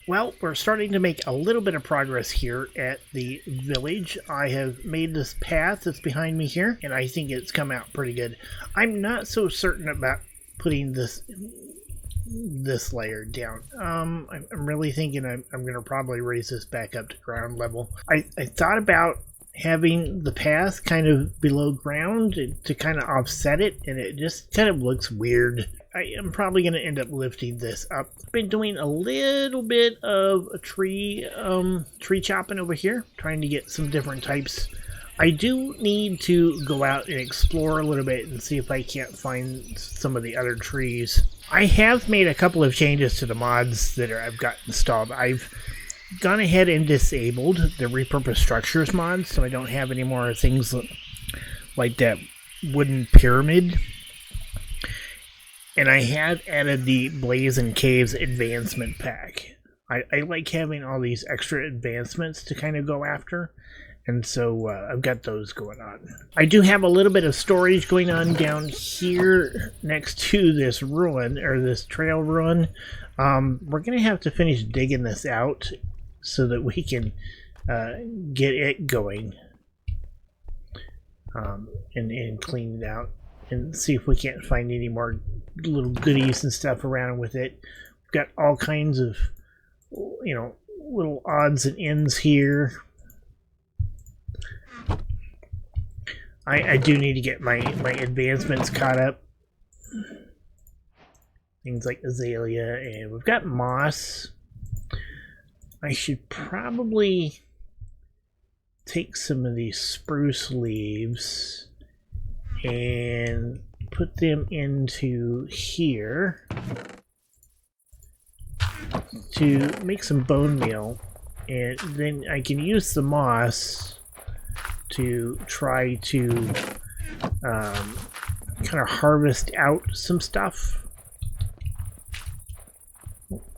Well, we're starting to make a little bit of progress here at the village. I have made this path that's behind me here, and I think it's come out pretty good. I'm not so certain about putting this layer down. I'm really thinking I'm going to probably raise this back up to ground level. I thought about having the path kind of below ground to kind of offset it, and it just kind of looks weird. I am probably going to end up lifting this up. I've been doing a little bit of a tree chopping over here, trying to get some different types. I do need to go out and explore a little bit and see if I can't find some of the other trees. I have made a couple of changes to the mods that I've got installed. I've gone ahead and disabled the repurposed structures mod, so I don't have any more things like that wooden pyramid. And I have added the Blaze and Caves advancement pack. I like having all these extra advancements to kind of go after, and so I've got those going on. I do have a little bit of storage going on down here next to this ruin, or this trail ruin. We're going to have to finish digging this out so that we can get it going and clean it out. And see if we can't find any more little goodies and stuff around with it. We've got all kinds of, little odds and ends here. I do need to get my advancements caught up. Things like azalea, and we've got moss. I should probably take some of these spruce leaves and put them into here to make some bone meal, and then I can use the moss to try to kind of harvest out some stuff.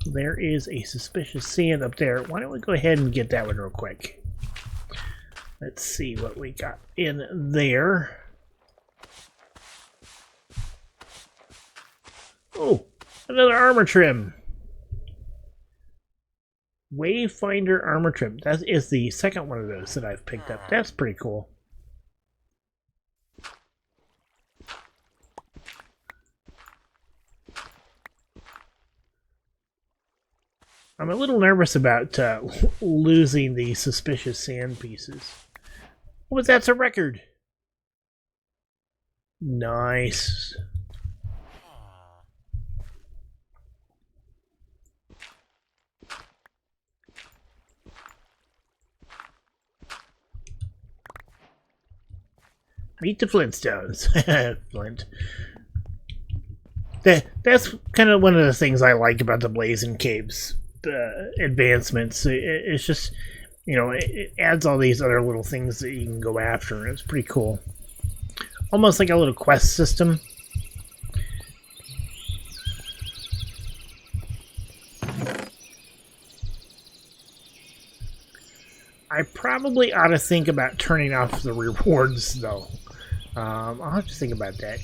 There is a suspicious sand up there. Why don't we go ahead and get that one real quick? Let's see what we got in there. Oh, another armor trim. Wayfinder armor trim. That is the second one of those that I've picked up. That's pretty cool. I'm a little nervous about losing the suspicious sand pieces. Oh, but that's a record! Nice. Meet the Flintstones. Flint. That's kind of one of the things I like about the Blazing Caves advancements. It's just, you know, it adds all these other little things that you can go after. It's pretty cool. Almost like a little quest system. I probably ought to think about turning off the rewards, though. I'll have to think about that.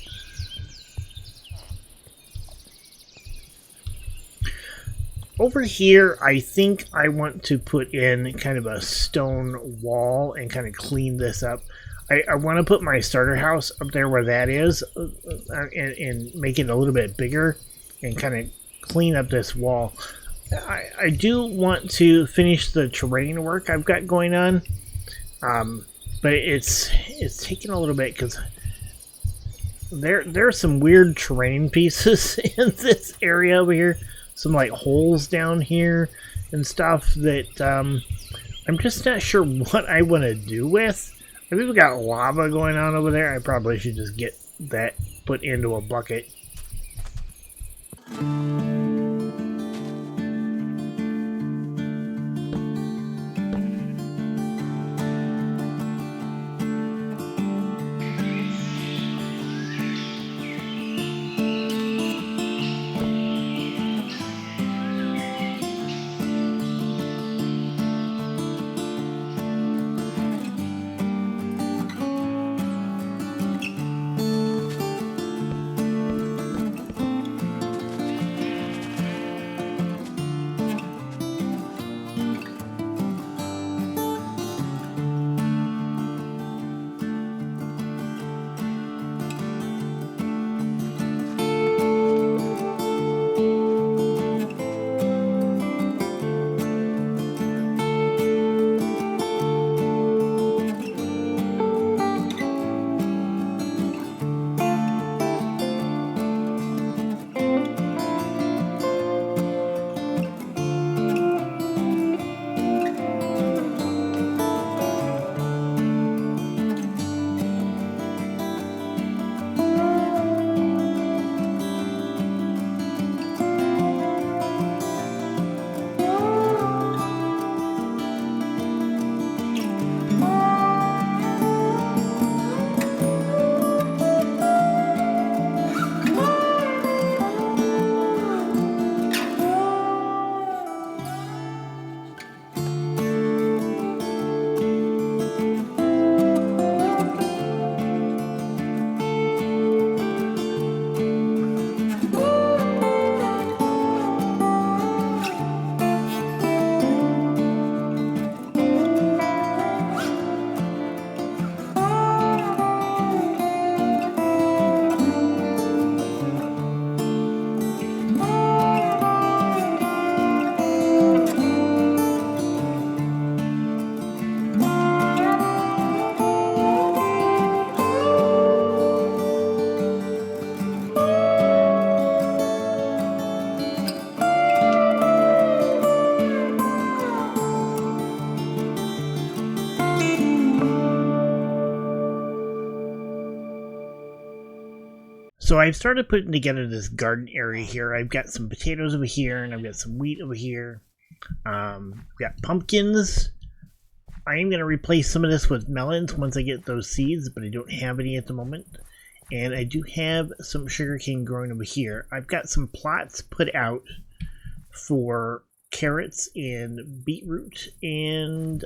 Over here, I think I want to put in kind of a stone wall and kind of clean this up. I want to put my starter house up there where that is and make it a little bit bigger and kind of clean up this wall. I do want to finish the terrain work I've got going on, but it's taking a little bit because there are some weird terrain pieces in this area over here. Some like holes down here and stuff that I'm just not sure what I want to do with. I think we've got lava going on over there. I probably should just get that put into a bucket. So I've started putting together this garden area here. I've got some potatoes over here, and I've got some wheat over here. Got pumpkins. I am going to replace some of this with melons once I get those seeds, but I don't have any at the moment. And I do have some sugarcane growing over here. I've got some plots put out for carrots and beetroot, and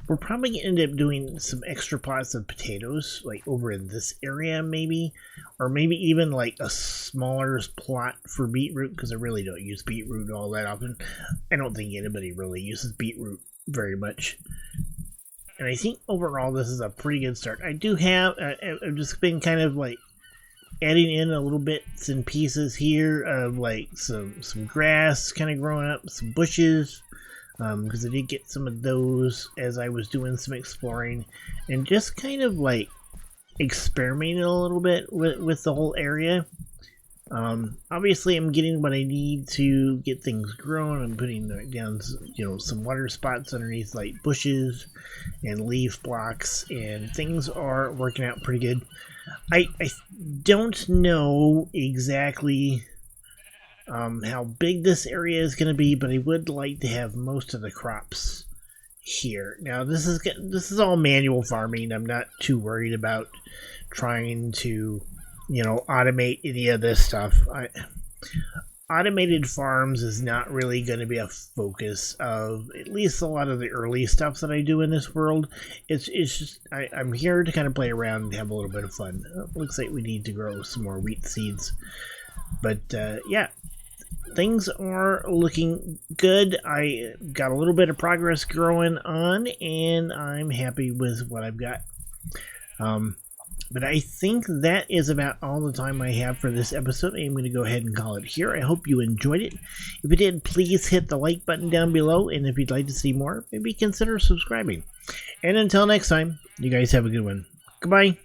we're probably going to end up doing some extra plots of potatoes, like over in this area maybe, or maybe even like a smaller plot for beetroot, because I really don't use beetroot all that often. I don't think anybody really uses beetroot very much. And I think overall this is a pretty good start. I do have, I've just been kind of like adding in a little bits and pieces here of like some grass kind of growing up, some bushes, because I did get some of those as I was doing some exploring, and just kind of like experimenting a little bit with the whole area. Obviously I'm getting what I need to get things growing. I'm putting down, you know, some water spots underneath like bushes and leaf blocks, and things are working out pretty good. I don't know exactly how big this area is going to be, but I would like to have most of the crops here. Now this is all manual farming. I'm not too worried about trying to, you know, automate any of this stuff. Automated farms is not really going to be a focus of at least a lot of the early stuff that I do in this world. It's just I'm here to kind of play around and have a little bit of fun. Looks like we need to grow some more wheat seeds, but yeah, things are looking good. I got a little bit of progress growing on, and I'm happy with what I've got. But I think that is about all the time I have for this episode. I'm going to go ahead and call it here. I hope you enjoyed it. If you did, please hit the like button down below. And if you'd like to see more, maybe consider subscribing. And until next time, you guys have a good one. Goodbye.